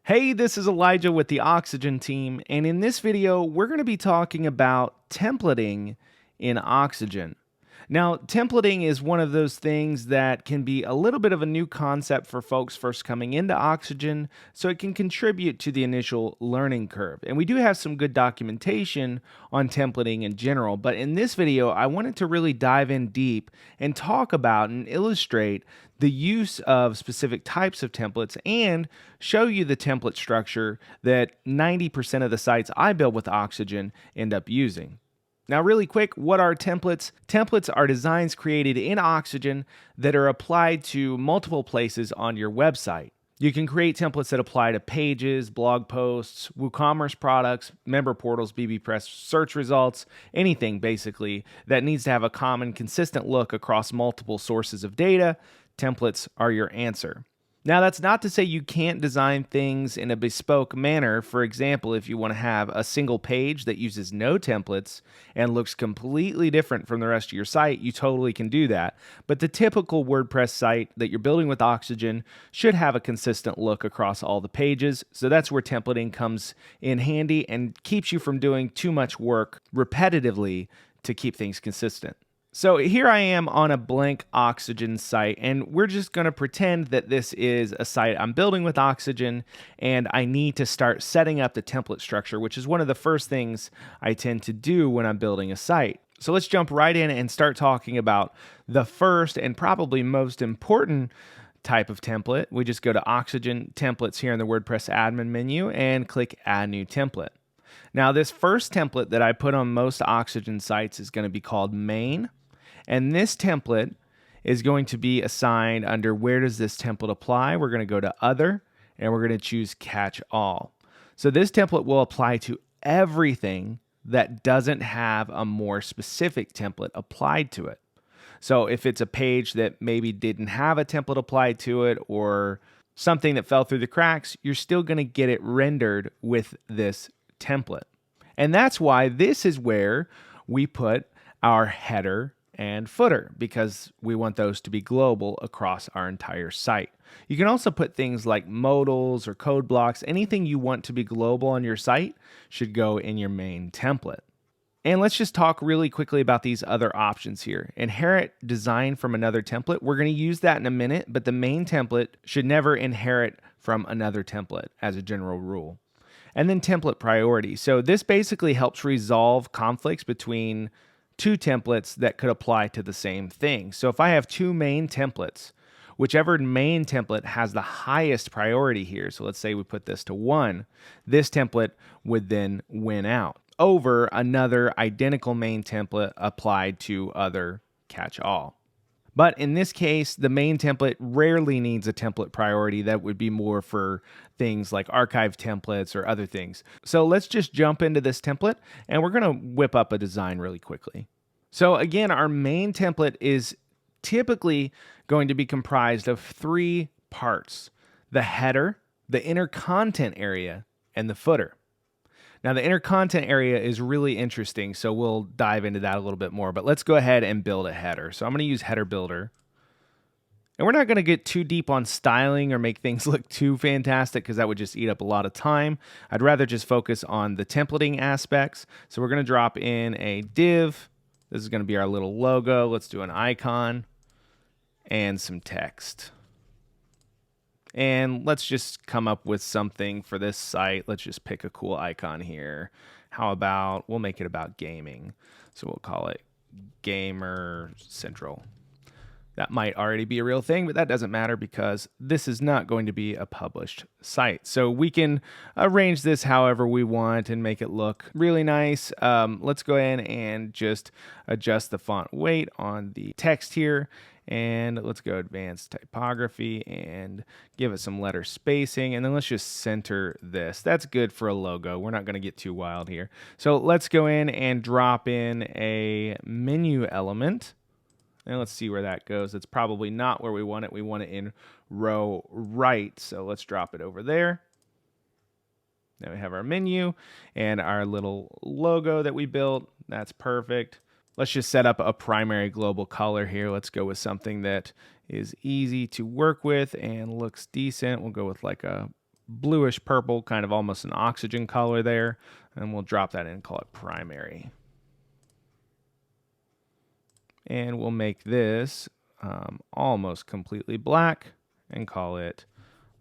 Hey, this is Elijah with the Oxygen team, and in this video, we're going to be talking about templating in Oxygen. Now, templating is one of those things that can be a little bit of a new concept for folks first coming into Oxygen, so it can contribute to the initial learning curve. And we do have some good documentation on templating in general, but in this video, I wanted to really dive in deep and talk about and illustrate the use of specific types of templates and show you the template structure that 90% of the sites I build with Oxygen end up using. Now, really quick, what are templates? Templates are designs created in Oxygen that are applied to multiple places on your website. You can create templates that apply to pages, blog posts, WooCommerce products, member portals, bbPress search results, anything basically that needs to have a common, consistent look across multiple sources of data. Templates are your answer. Now, that's not to say you can't design things in a bespoke manner. For example, if you want to have a single page that uses no templates and looks completely different from the rest of your site, you totally can do that. But the typical WordPress site that you're building with Oxygen should have a consistent look across all the pages. So that's where templating comes in handy and keeps you from doing too much work repetitively to keep things consistent. So here I am on a blank Oxygen site, and we're just going to pretend that this is a site I'm building with Oxygen, and I need to start setting up the template structure, which is one of the first things I tend to do when I'm building a site. So let's jump right in and start talking about the first and probably most important type of template. We just go to Oxygen Templates here in the WordPress admin menu and click Add New Template. Now, this first template that I put on most Oxygen sites is going to be called Main. And this template is going to be assigned under where does this template apply. We're going to go to Other, and we're going to choose Catch All. So this template will apply to everything that doesn't have a more specific template applied to it. So if it's a page that maybe didn't have a template applied to it or something that fell through the cracks, you're still going to get it rendered with this template. And that's why this is where we put our header and footer, because we want those to be global across our entire site. You can also put things like modals or code blocks. Anything you want to be global on your site should go in your main template. And let's just talk really quickly about these other options here. Inherit design from another template. We're going to use that in a minute, but the main template should never inherit from another template as a general rule. And then template priority. So this basically helps resolve conflicts between two templates that could apply to the same thing. So if I have two main templates, whichever main template has the highest priority here, so let's say we put this to 1, this template would then win out over another identical main template applied to other catch-all. But in this case, the main template rarely needs a template priority. That would be more for things like archive templates or other things. So let's just jump into this template, and we're going to whip up a design really quickly. So again, our main template is typically going to be comprised of 3 parts: the header, the inner content area, and the footer. Now, the inner content area is really interesting, so we'll dive into that a little bit more. But let's go ahead and build a header. So I'm going to use Header Builder. And we're not going to get too deep on styling or make things look too fantastic, because that would just eat up a lot of time. I'd rather just focus on the templating aspects. So we're going to drop in a div. This is going to be our little logo. Let's do an icon and some text. And let's just come up with something for this site. Let's just pick a cool icon here. How about, we'll make it about gaming. So we'll call it Gamer Central. That might already be a real thing, but that doesn't matter because this is not going to be a published site. So we can arrange this however we want and make it look really nice. Let's go ahead and just adjust the font weight on the text here. And let's go advanced typography and give it some letter spacing. And then let's just center this. That's good for a logo. We're not going to get too wild here. So let's go in and drop in a menu element. And let's see where that goes. It's probably not where we want it. We want it in row right. So let's drop it over there. Now we have our menu and our little logo that we built. That's perfect. Let's just set up a primary global color here. Let's go with something that is easy to work with and looks decent. We'll go with like a bluish purple, kind of almost an oxygen color there. And we'll drop that in and call it primary. And we'll make this almost completely black and call it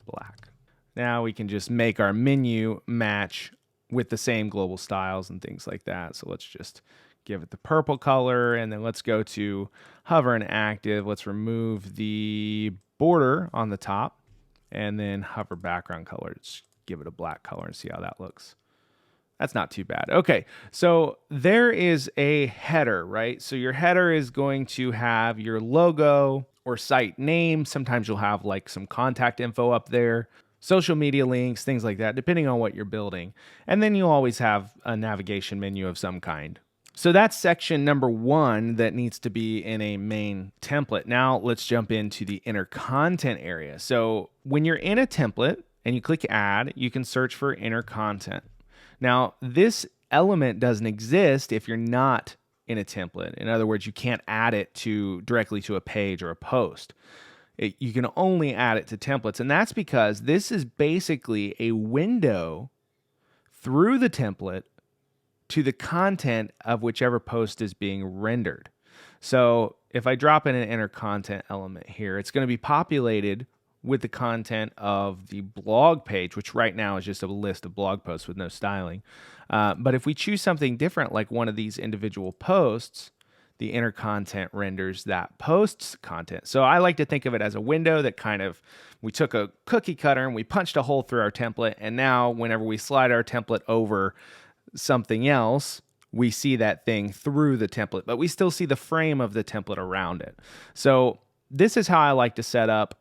black. Now we can just make our menu match with the same global styles and things like that. So let's just give it the purple color, and then let's go to hover and active. Let's remove the border on the top, and then hover background color. Just give it a black color and see how that looks. That's not too bad. Okay, so there is a header, right? So your header is going to have your logo or site name. Sometimes you'll have like some contact info up there, social media links, things like that, depending on what you're building. And then you'll always have a navigation menu of some kind. So that's section number 1 that needs to be in a main template. Now let's jump into the inner content area. So when you're in a template and you click add, you can search for inner content. Now, this element doesn't exist if you're not in a template. In other words, you can't add it directly to a page or a post. You can only add it to templates, and that's because this is basically a window through the template to the content of whichever post is being rendered. So if I drop in an inner content element here, it's going to be populated with the content of the blog page, which right now is just a list of blog posts with no styling. But if we choose something different, like one of these individual posts, the inner content renders that post's content. So I like to think of it as a window that we took a cookie cutter and we punched a hole through our template. And now whenever we slide our template over something else, we see that thing through the template, but we still see the frame of the template around it. So this is how I like to set up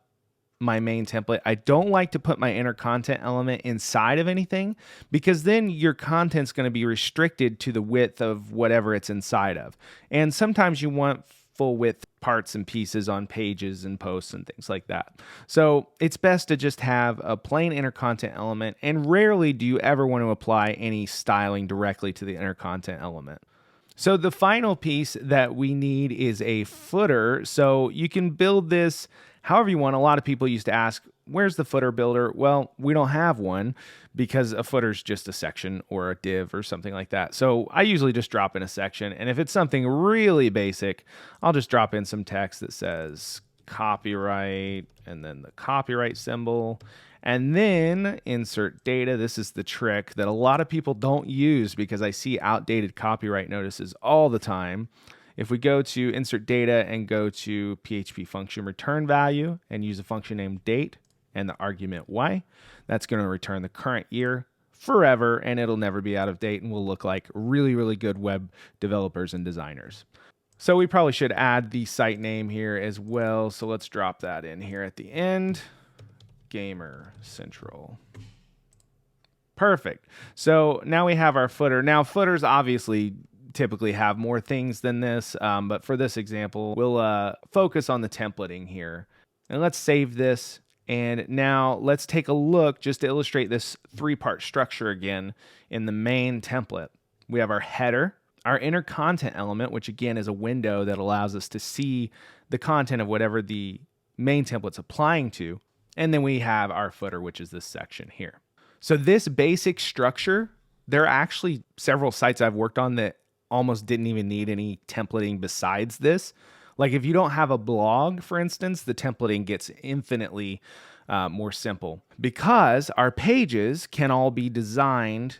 my main template. I don't like to put my inner content element inside of anything, because then your content's going to be restricted to the width of whatever it's inside of. And sometimes you want full width parts and pieces on pages and posts and things like that. So it's best to just have a plain inner content element, and rarely do you ever want to apply any styling directly to the inner content element. So the final piece that we need is a footer. So you can build this however you want. A lot of people used to ask, where's the footer builder? Well, we don't have one because a footer is just a section or a div or something like that. So I usually just drop in a section. And if it's something really basic, I'll just drop in some text that says copyright and then the copyright symbol. And then insert data. This is the trick that a lot of people don't use because I see outdated copyright notices all the time. If we go to insert data and go to PHP function return value and use a function named date and the argument y, that's going to return the current year forever, and it'll never be out of date and will look like really, really good web developers and designers. So we probably should add the site name here as well. So let's drop that in here at the end. Gamer Central. Perfect. So now we have our footer. Now footers obviously typically have more things than this, but for this example, we'll focus on the templating here. And let's save this. And now let's take a look just to illustrate this 3-part structure again in the main template. We have our header, our inner content element, which again is a window that allows us to see the content of whatever the main template's applying to. And then we have our footer, which is this section here. So this basic structure, there are actually several sites I've worked on that almost didn't even need any templating besides this. Like if you don't have a blog, for instance, the templating gets infinitely more simple because our pages can all be designed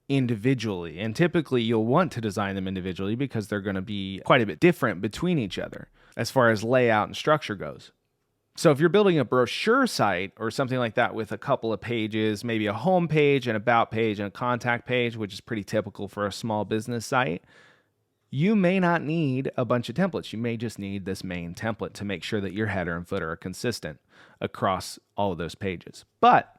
individually. And typically you'll want to design them individually because they're going to be quite a bit different between each other as far as layout and structure goes. So if you're building a brochure site or something like that with a couple of pages, maybe a home page, an about page, and a contact page, which is pretty typical for a small business site, you may not need a bunch of templates. You may just need this main template to make sure that your header and footer are consistent across all of those pages. But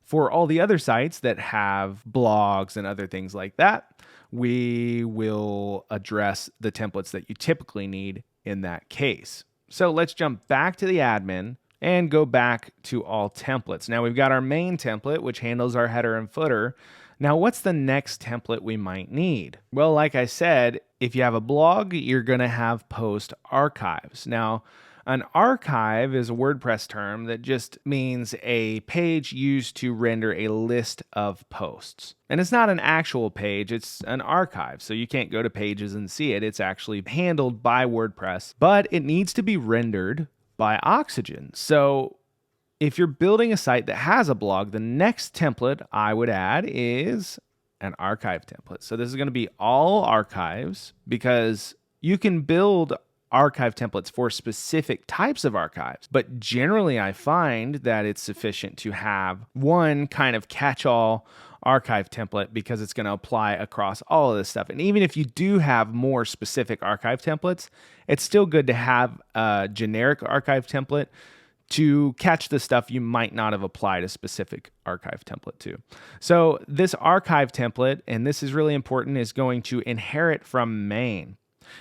for all the other sites that have blogs and other things like that, we will address the templates that you typically need in that case. So let's jump back to the admin and go back to all templates. Now we've got our main template, which handles our header and footer. Now what's the next template we might need? Well, like I said, if you have a blog, you're going to have post archives. Now, An archive is a WordPress term that just means a page used to render a list of posts. And it's not an actual page, it's an archive. So you can't go to Pages and see it. It's actually handled by WordPress, but it needs to be rendered by Oxygen. So if you're building a site that has a blog, the next template I would add is an archive template. So this is going to be all archives, because you can build archive templates for specific types of archives. But generally, I find that it's sufficient to have one kind of catch-all archive template, because it's going to apply across all of this stuff. And even if you do have more specific archive templates, it's still good to have a generic archive template to catch the stuff you might not have applied a specific archive template to. So this archive template, and this is really important, is going to inherit from main.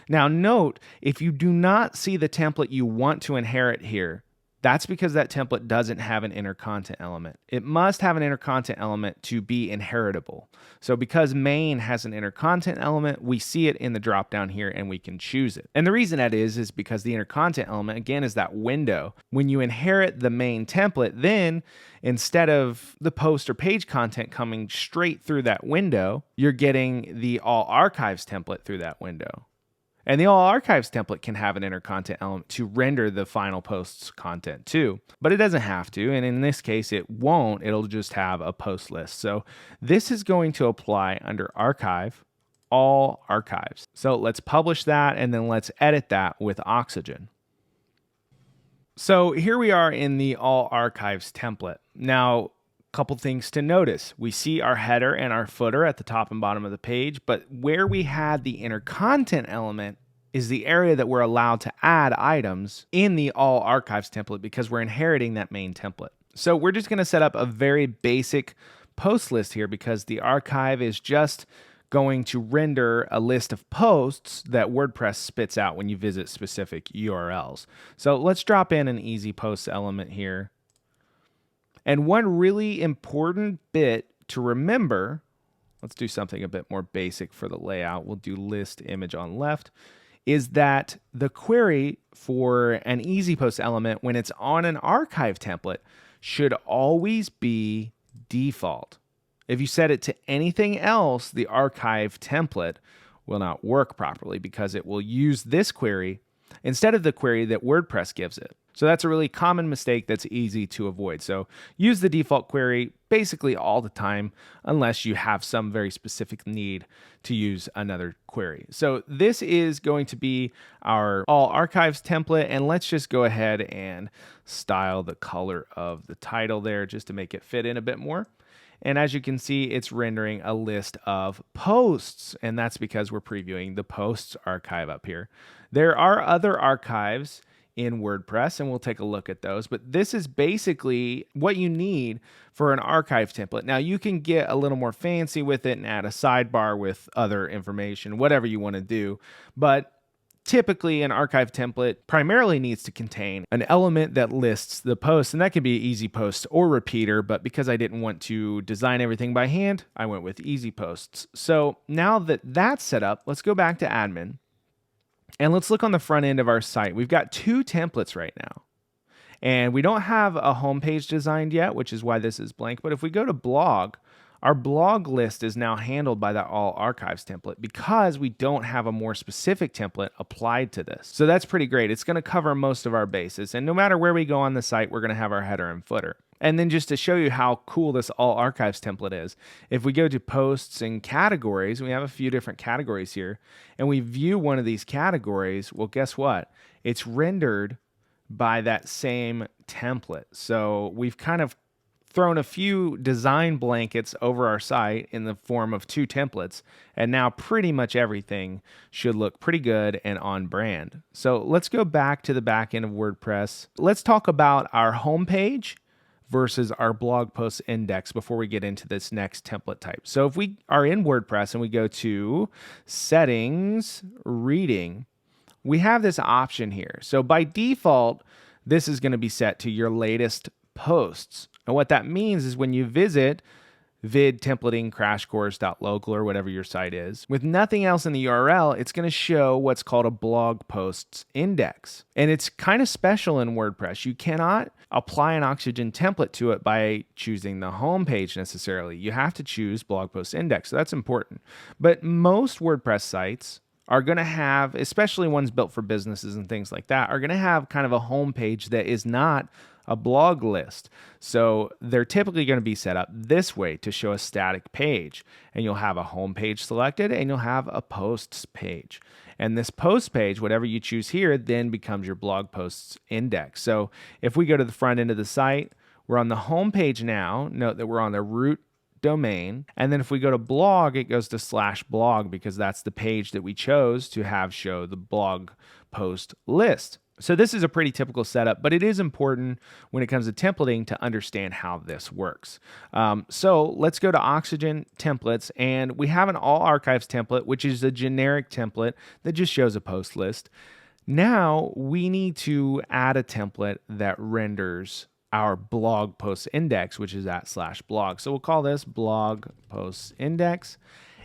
Now note, if you do not see the template you want to inherit here, that's because that template doesn't have an inner content element. It must have an inner content element to be inheritable. So because main has an inner content element, we see it in the drop down here and we can choose it. And the reason that is because the inner content element, again, is that window. When you inherit the main template, then instead of the post or page content coming straight through that window, you're getting the all archives template through that window. And the all archives template can have an inner content element to render the final post's content too, but it doesn't have to. And in this case, it won't. It'll just have a post list. So this is going to apply under archive, all archives. So let's publish that, and then let's edit that with Oxygen. So here we are in the all archives template. Now, couple things to notice. We see our header and our footer at the top and bottom of the page, but where we had the inner content element is the area that we're allowed to add items in the all archives template, because we're inheriting that main template. So we're just going to set up a very basic post list here, because the archive is just going to render a list of posts that WordPress spits out when you visit specific URLs. So let's drop in an easy post element here. And one really important bit to remember, let's do something a bit more basic for the layout. We'll do list image on left, is that the query for an easy post element when it's on an archive template should always be default. If you set it to anything else, the archive template will not work properly, because it will use this query instead of the query that WordPress gives it. So that's a really common mistake that's easy to avoid. So use the default query basically all the time, unless you have some very specific need to use another query. So this is going to be our all archives template, and let's just go ahead and style the color of the title there just to make it fit in a bit more. And as you can see, it's rendering a list of posts, and that's because we're previewing the posts archive up here. There are other archives in WordPress, and we'll take a look at those, but this is basically what you need for an archive template. Now you can get a little more fancy with it and add a sidebar with other information, whatever you want to do, but typically an archive template primarily needs to contain an element that lists the post, and that can be easy post or repeater, but because I didn't want to design everything by hand, I went with easy posts. So now that that's set up, let's go back to admin. And let's look on the front end of our site. We've got two templates right now. And we don't have a homepage designed yet, which is why this is blank. But if we go to blog, our blog list is now handled by that all archives template, because we don't have a more specific template applied to this. So that's pretty great. It's going to cover most of our bases. And no matter where we go on the site, we're going to have our header and footer. And then just to show you how cool this all archives template is, if we go to posts and categories, we have a few different categories here, and we view one of these categories, well, guess what? It's rendered by that same template. So we've kind of thrown a few design blankets over our site in the form of two templates, and now pretty much everything should look pretty good and on brand. So let's go back to the back end of WordPress. Let's talk about our homepage versus our blog post index before we get into this next template type. So if we are in WordPress and we go to settings, reading, we have this option here. So by default, this is going to be set to your latest posts. And what that means is when you visit vid templating crashcourse.local or whatever your site is. With nothing else in the URL, it's going to show what's called a blog posts index. And it's kind of special in WordPress. You cannot apply an Oxygen template to it by choosing the home page necessarily. You have to choose blog post index. So that's important. But most WordPress sites are going to have, especially ones built for businesses and things like that, are going to have kind of a home page that is not a blog list. So they're typically going to be set up this way to show a static page. And you'll have a home page selected and you'll have a posts page. And this post page, whatever you choose here, then becomes your blog posts index. So if we go to the front end of the site, we're on the home page now. Note that we're on the root domain. And then if we go to blog, it goes to /blog because that's the page that we chose to have show the blog post list. So this is a pretty typical setup, but it is important when it comes to templating to understand how this works. So let's go to Oxygen templates, and we have an all archives template, which is a generic template that just shows a post list. Now we need to add a template that renders our blog post index, which is at /blog. So we'll call this blog posts index.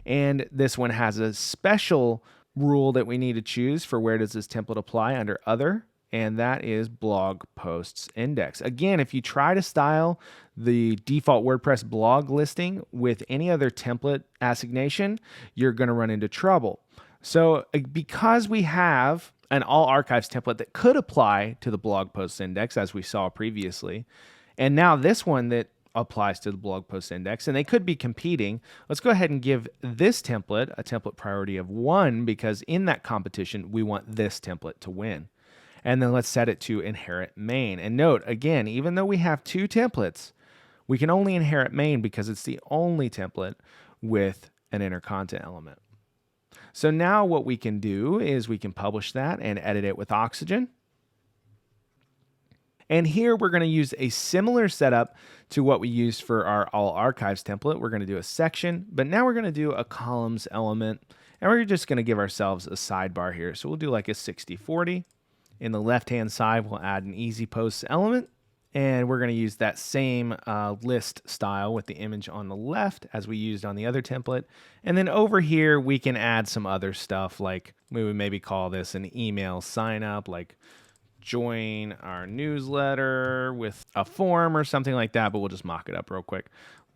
And this one has a special rule that we need to choose for where does this template apply under other, and that is blog posts index. Again, if you try to style the default WordPress blog listing with any other template assignation, you're going to run into trouble. So because we have an all archives template that could apply to the blog posts index, as we saw previously, and now this one that applies to the blog post index, and they could be competing. Let's go ahead and give this template a template priority of 1 because in that competition, we want this template to win. And then let's set it to inherit main. And note, again, even though we have 2 templates, we can only inherit main because it's the only template with an inner content element. So now what we can do is we can publish that and edit it with Oxygen. And here we're going to use a similar setup to what we used for our all archives template. We're going to do a section, but now we're going to do a columns element, and we're just going to give ourselves a sidebar here. So we'll do like a 60/40. In the left-hand side, we'll add an easy posts element, and we're going to use that same list style with the image on the left as we used on the other template. And then over here, we can add some other stuff, like we would maybe call this an email sign up, like join our newsletter with a form or something like that, but we'll just mock it up real quick.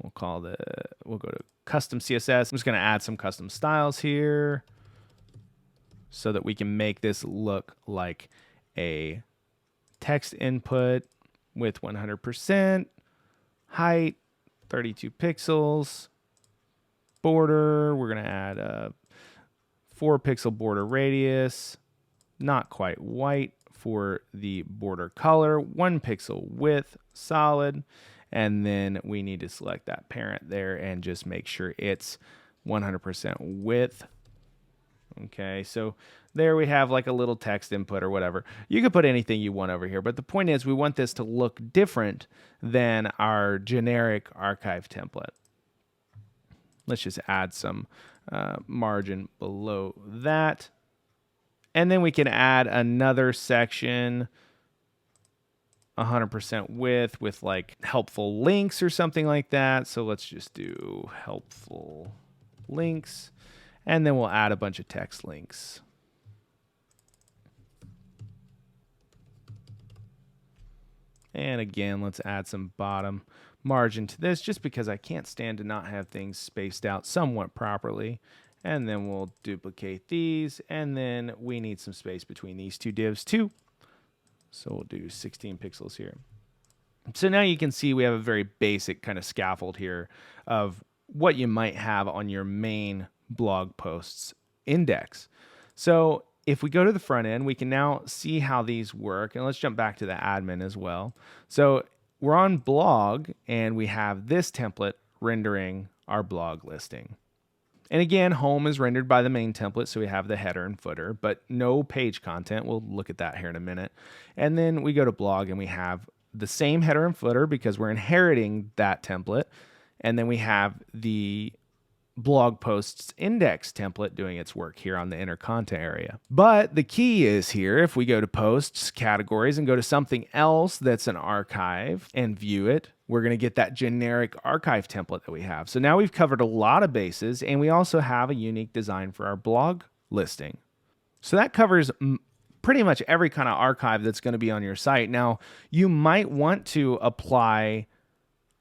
We'll go to custom CSS. I'm just going to add some custom styles here so that we can make this look like a text input with 100% height, 32 pixels, border. We're going to add a 4 pixel border radius, not quite white for the border color, 1 pixel width, solid, and then we need to select that parent there and just make sure it's 100% width. Okay, so there we have like a little text input or whatever. You can put anything you want over here, but the point is we want this to look different than our generic archive template. Let's just add some margin below that. And then we can add another section, 100% width with like helpful links or something like that. So let's just do helpful links. And then we'll add a bunch of text links. And again, let's add some bottom margin to this just because I can't stand to not have things spaced out somewhat properly. And then we'll duplicate these, and then we need some space between these 2 divs too. So we'll do 16 pixels here. So now you can see we have a very basic kind of scaffold here of what you might have on your main blog posts index. So if we go to the front end, we can now see how these work. And let's jump back to the admin as well. So we're on blog, and we have this template rendering our blog listing. And again, home is rendered by the main template, so we have the header and footer, but no page content. We'll look at that here in a minute. And then we go to blog, and we have the same header and footer because we're inheriting that template. And then we have the blog post's index template doing its work here on the inner content area. But the key is here, if we go to posts, categories, and go to something else that's an archive and view it, we're going to get that generic archive template that we have. So now we've covered a lot of bases, and we also have a unique design for our blog listing. So that covers pretty much every kind of archive that's going to be on your site. Now, you might want to apply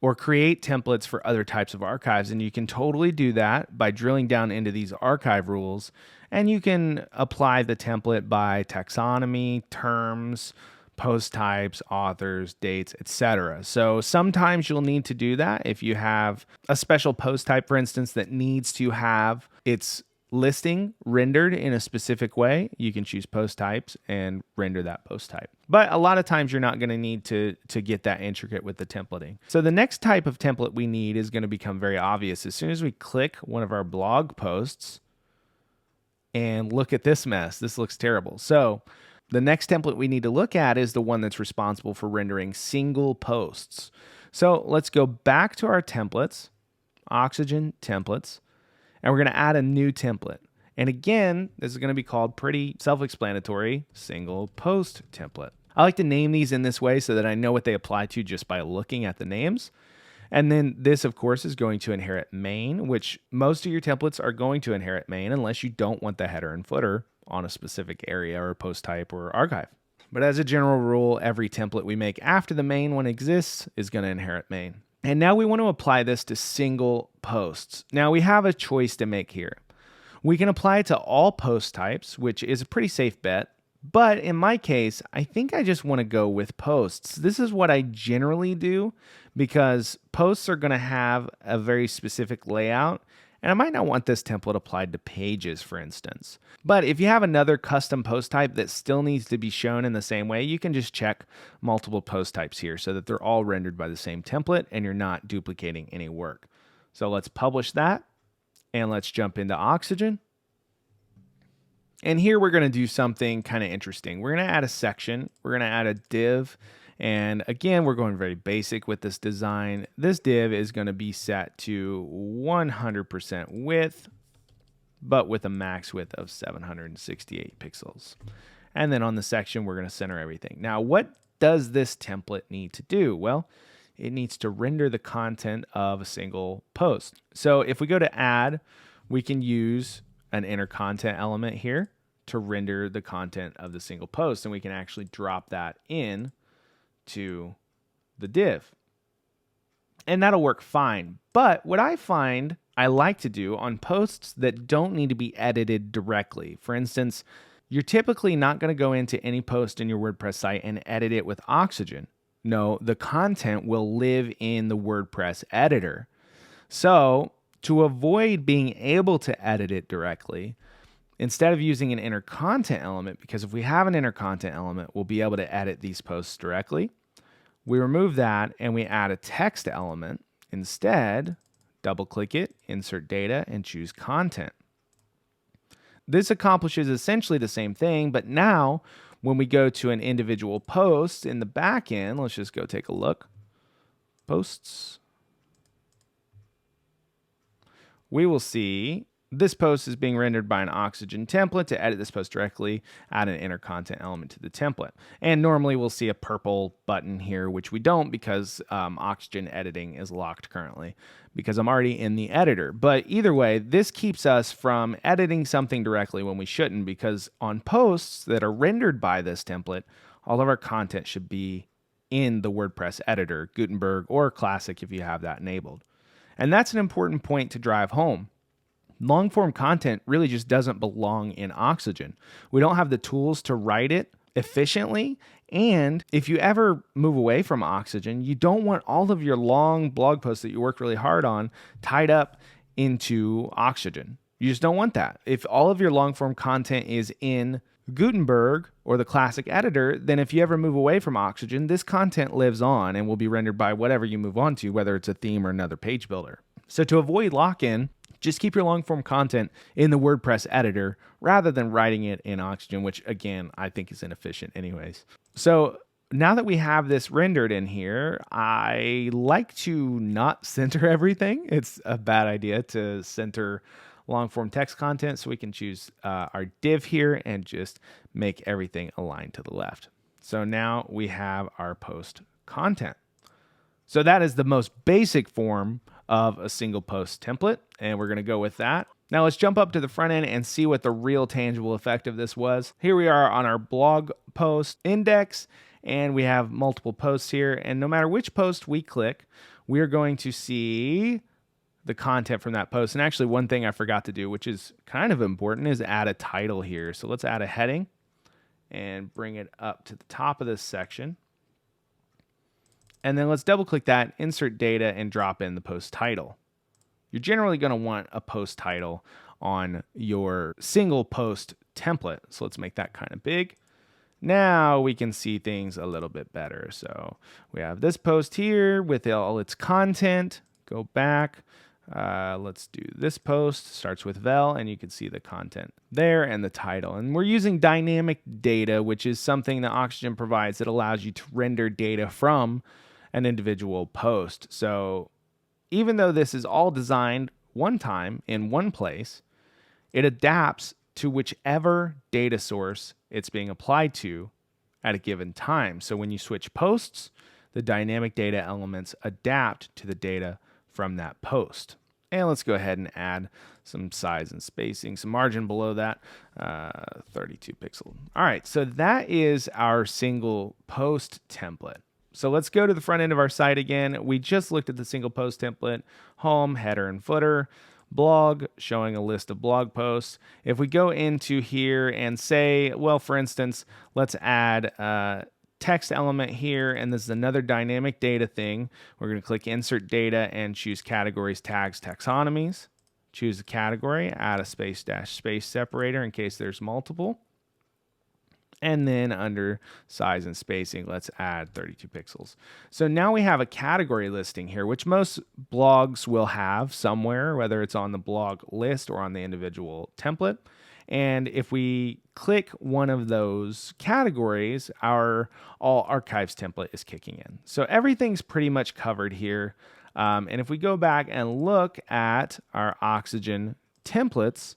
or create templates for other types of archives, and you can totally do that by drilling down into these archive rules, and you can apply the template by taxonomy, terms, post types, authors, dates, etc. So sometimes you'll need to do that if you have a special post type, for instance, that needs to have its listing rendered in a specific way. You can choose post types and render that post type. But a lot of times you're not going to need to get that intricate with the templating. So the next type of template we need is going to become very obvious as soon as we click one of our blog posts and look at this mess. This looks terrible. So the next template we need to look at is the one that's responsible for rendering single posts. So let's go back to our templates, Oxygen templates, and we're going to add a new template. And again, this is going to be called pretty self-explanatory single post template. I like to name these in this way so that I know what they apply to just by looking at the names. And then this, of course, is going to inherit main, which most of your templates are going to inherit main unless you don't want the header and footer on a specific area or post type or archive. But as a general rule, every template we make after the main one exists is going to inherit main. And now we want to apply this to single posts. Now we have a choice to make here. We can apply it to all post types, which is a pretty safe bet. But in my case, I think I just want to go with posts. This is what I generally do because posts are going to have a very specific layout. And I might not want this template applied to pages, for instance. But if you have another custom post type that still needs to be shown in the same way, you can just check multiple post types here so that they're all rendered by the same template and you're not duplicating any work. So let's publish that and let's jump into Oxygen. And here we're going to do something kind of interesting. We're going to add a section. We're going to add a div. And again, we're going very basic with this design. This div is going to be set to 100% width, but with a max width of 768 pixels. And then on the section, we're going to center everything. Now, what does this template need to do? Well, it needs to render the content of a single post. So if we go to add, we can use an inner content element here to render the content of the single post. And we can actually drop that in to the div. And that'll work fine. But what I find I like to do on posts that don't need to be edited directly, for instance, you're typically not going to go into any post in your WordPress site and edit it with Oxygen. No, the content will live in the WordPress editor. So to avoid being able to edit it directly, instead of using an inner content element, because if we have an inner content element, we'll be able to edit these posts directly. We remove that and we add a text element. Instead, double click it, insert data, and choose content. This accomplishes essentially the same thing, but now when we go to an individual post in the back end, let's just go take a look. Posts. We will see this post is being rendered by an Oxygen template. To edit this post directly, add an inner content element to the template. And normally we'll see a purple button here, which we don't because Oxygen editing is locked currently because I'm already in the editor. But either way, this keeps us from editing something directly when we shouldn't, because on posts that are rendered by this template, all of our content should be in the WordPress editor, Gutenberg or Classic if you have that enabled. And that's an important point to drive home. Long form content really just doesn't belong in Oxygen. We don't have the tools to write it efficiently. And if you ever move away from Oxygen, you don't want all of your long blog posts that you worked really hard on tied up into Oxygen. You just don't want that. If all of your long form content is in Gutenberg or the Classic editor, then if you ever move away from Oxygen, this content lives on and will be rendered by whatever you move on to, whether it's a theme or another page builder. So to avoid lock-in, just keep your long-form content in the WordPress editor rather than writing it in Oxygen, which again, I think is inefficient anyways. So now that we have this rendered in here, I like to not center everything. It's a bad idea to center long form text content, so we can choose our div here and just make everything aligned to the left. So now we have our post content. So that is the most basic form of a single post template, and we're going to go with that. Now let's jump up to the front end and see what the real tangible effect of this was. Here we are on our blog post index, and we have multiple posts here, and no matter which post we click, we're going to see the content from that post. And actually, one thing I forgot to do, which is kind of important, is add a title here. So let's add a heading and bring it up to the top of this section. And then let's double click that, insert data, and drop in the post title. You're generally going to want a post title on your single post template. So let's make that kind of big. Now we can see things a little bit better. So we have this post here with all its content. Go back. Let's do this post. Starts with vel, and you can see the content there and the title. And we're using dynamic data, which is something that Oxygen provides that allows you to render data from an individual post. So even though this is all designed one time in one place, it adapts to whichever data source it's being applied to at a given time. So when you switch posts, the dynamic data elements adapt to the data from that post. And let's go ahead and add some size and spacing, some margin below that, 32 pixel. All right, so that is our single post template. So let's go to the front end of our site again. We just looked at the single post template, home, header, and footer, blog, showing a list of blog posts. If we go into here and say, well, for instance, let's add a text element here, and this is another dynamic data thing. We're going to click insert data and choose categories, tags, taxonomies. Choose a category, add a space dash space separator in case there's multiple. And then under size and spacing, let's add 32 pixels. So now we have a category listing here, which most blogs will have somewhere, whether it's on the blog list or on the individual template. And if we click one of those categories, our all archives template is kicking in. So everything's pretty much covered here. And if we go back and look at our Oxygen templates,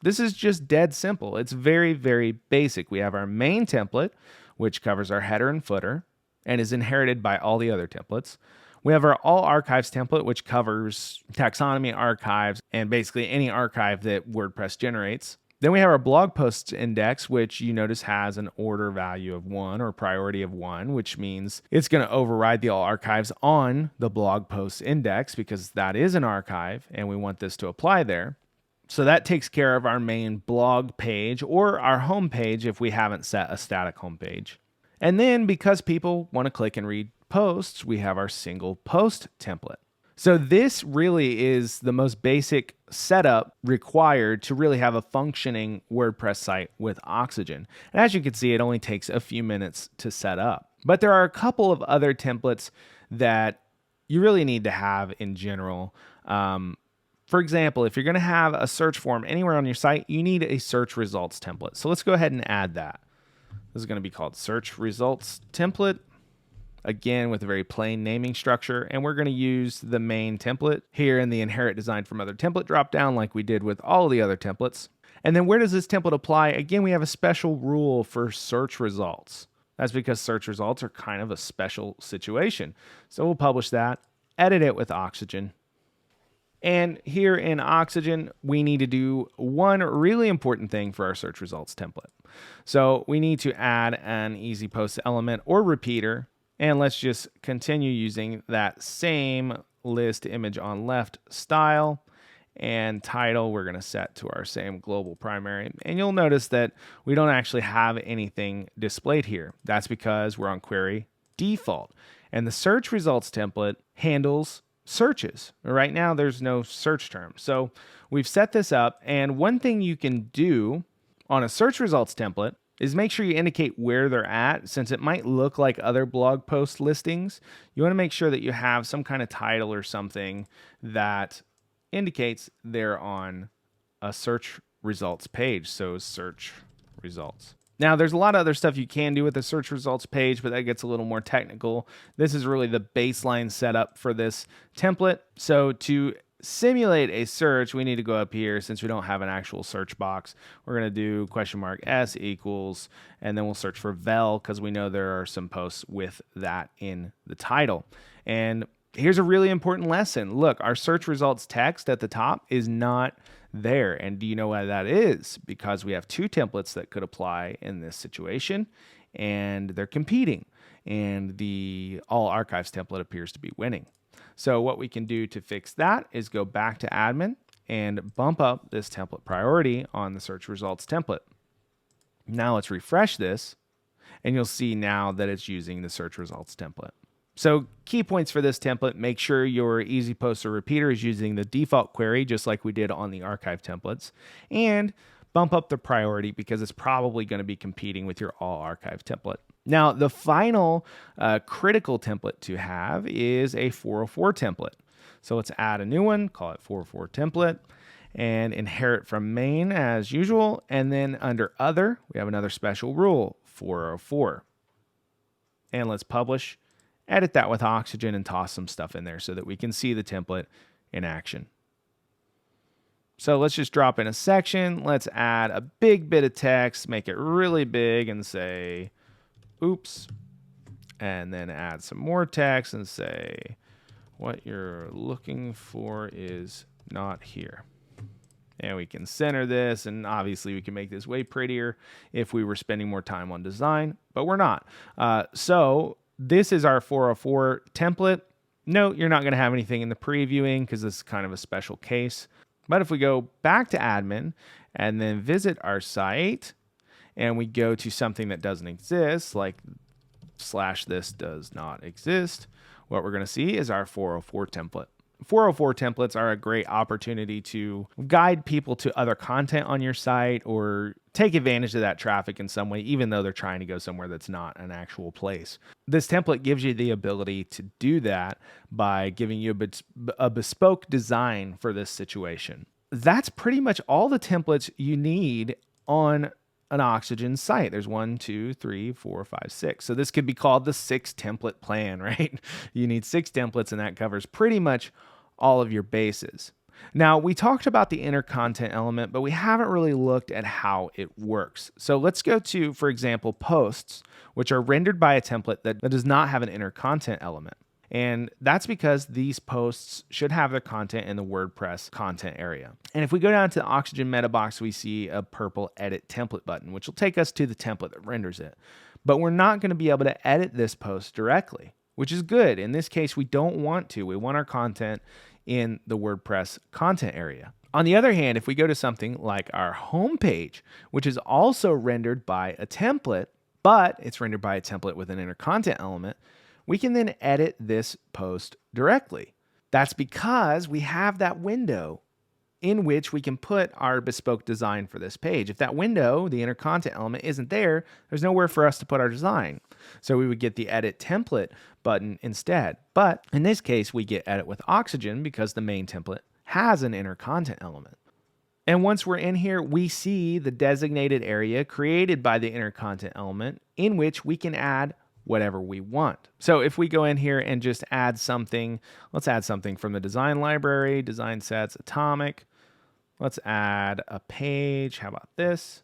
this is just dead simple. It's very, very basic. We have our main template, which covers our header and footer and is inherited by all the other templates. We have our all archives template, which covers taxonomy archives and basically any archive that WordPress generates. Then we have our blog posts index, which you notice has an order value of 1 or priority of 1, which means it's going to override the all archives on the blog posts index because that is an archive and we want this to apply there. So that takes care of our main blog page or our home page if we haven't set a static home page. And then because people want to click and read posts, we have our single post template. So this really is the most basic setup required to really have a functioning WordPress site with Oxygen. And as you can see, it only takes a few minutes to set up. But there are a couple of other templates that you really need to have in general. For example, if you're going to have a search form anywhere on your site, you need a search results template. So let's go ahead and add that. This is going to be called search results template. Again, with a very plain naming structure. And we're going to use the main template here in the inherit design from other template dropdown like we did with all the other templates. And then where does this template apply? Again, we have a special rule for search results. That's because search results are kind of a special situation. So we'll publish that, edit it with Oxygen. And here in Oxygen, we need to do one really important thing for our search results template. So we need to add an easy post element or repeater. And let's just continue using that same list image on left style. And title, we're going to set to our same global primary. And you'll notice that we don't actually have anything displayed here. That's because we're on query default. And the search results template handles searches. Right now, there's no search term. So we've set this up. And one thing you can do on a search results template is make sure you indicate where they're at. Since it might look like other blog post listings, you want to make sure that you have some kind of title or something that indicates they're on a search results page. So search results. Now, there's a lot of other stuff you can do with the search results page, but that gets a little more technical. This is really the baseline setup for this template. So to simulate a search, we need to go up here. Since we don't have an actual search box, we're going to do $s equals, and then we'll search for vel because we know there are some posts with that in the title. And here's a really important lesson. Look, our search results text at the top is not there. And do you know why that is? Because we have two templates that could apply in this situation, and they're competing. And the all archives template appears to be winning. So what we can do to fix that is go back to admin and bump up this template priority on the search results template. Now let's refresh this, and you'll see now that it's using the search results template. So key points for this template: make sure your easy poster repeater is using the default query, just like we did on the archive templates, and bump up the priority because it's probably going to be competing with your all archive template. Now, the final critical template to have is a 404 template. So let's add a new one, call it 404 template, and inherit from main as usual. And then under other, we have another special rule, 404. And let's publish. Edit that with Oxygen and toss some stuff in there so that we can see the template in action. So let's just drop in a section. Let's add a big bit of text, make it really big and say, oops. And then add some more text and say, what you're looking for is not here. And we can center this, and obviously we can make this way prettier if we were spending more time on design, but we're not. So this is our 404 template. Note, you're not going to have anything in the previewing because this is kind of a special case. But if we go back to admin and then visit our site and we go to something that doesn't exist, like /this does not exist, what we're going to see is our 404 template. 404 templates are a great opportunity to guide people to other content on your site or take advantage of that traffic in some way, even though they're trying to go somewhere that's not an actual place. This template gives you the ability to do that by giving you a bespoke design for this situation. That's pretty much all the templates you need on an Oxygen site. There's 1, 2, 3, 4, 5, 6. So this could be called the 6 template plan, right? You need 6 templates, and that covers pretty much all of your bases. Now, we talked about the inner content element, but we haven't really looked at how it works. So let's go to, for example, posts, which are rendered by a template that does not have an inner content element. And that's because these posts should have their content in the WordPress content area. And if we go down to the Oxygen meta box, we see a purple edit template button, which will take us to the template that renders it. But we're not going to be able to edit this post directly, which is good. In this case, we don't want to. We want our content in the WordPress content area. On the other hand, if we go to something like our homepage, which is also rendered by a template, but it's rendered by a template with an inner content element, we can then edit this post directly. That's because we have that window in which we can put our bespoke design for this page. If that window, the inner content element, isn't there, there's nowhere for us to put our design. So we would get the edit template button instead. But in this case, we get edit with Oxygen because the main template has an inner content element. And once we're in here, we see the designated area created by the inner content element in which we can add whatever we want. So if we go in here and just add something, let's add something from the design library, design sets, atomic. Let's add a page. How about this?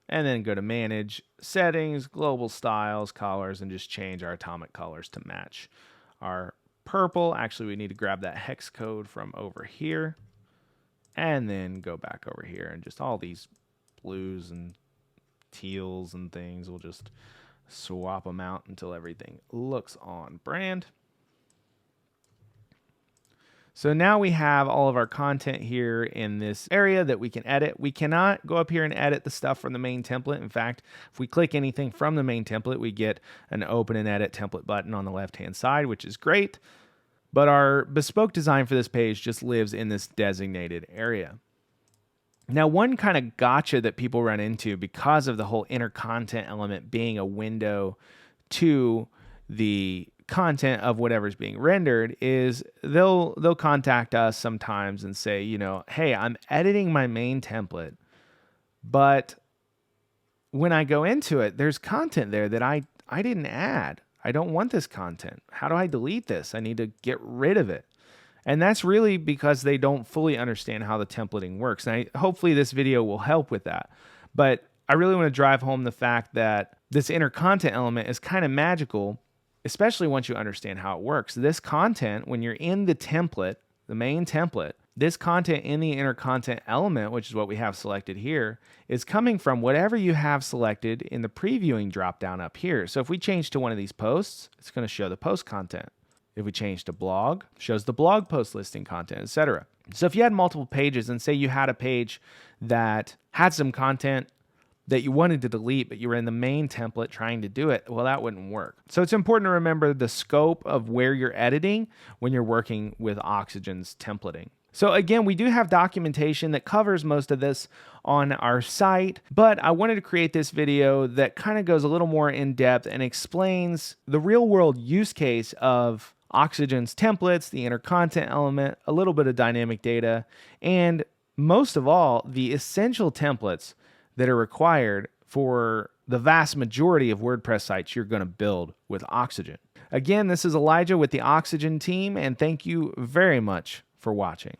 And then go to manage settings, global styles, colors, and just change our atomic colors to match our purple. Actually, we need to grab that hex code from over here and then go back over here, and just all these blues and teals and things, we'll just swap them out until everything looks on brand. So now we have all of our content here in this area that we can edit. We cannot go up here and edit the stuff from the main template. In fact, if we click anything from the main template, we get an open and edit template button on the left-hand side, which is great. But our bespoke design for this page just lives in this designated area. Now, one kind of gotcha that people run into because of the whole inner content element being a window to the content of whatever's being rendered is they'll contact us sometimes and say, you know, hey, I'm editing my main template, But when I go into it, there's content there that I didn't add. I don't want this content. How do I delete this? I need to get rid of it. And that's really because they don't fully understand how the templating works. And hopefully this video will help with that. But I really want to drive home the fact that this inner content element is kind of magical, especially once you understand how it works. This content, when you're in the template, the main template, this content in the inner content element, which is what we have selected here, is coming from whatever you have selected in the previewing dropdown up here. So if we change to one of these posts, it's going to show the post content. If we change to blog, shows the blog post listing content, etc. So if you had multiple pages and say you had a page that had some content that you wanted to delete, but you were in the main template trying to do it, well, that wouldn't work. So it's important to remember the scope of where you're editing when you're working with Oxygen's templating. So again, we do have documentation that covers most of this on our site, but I wanted to create this video that kind of goes a little more in depth and explains the real world use case of Oxygen's templates, the inner content element, a little bit of dynamic data, and most of all, the essential templates that are required for the vast majority of WordPress sites you're going to build with Oxygen. Again, this is Elijah with the Oxygen team, and thank you very much for watching.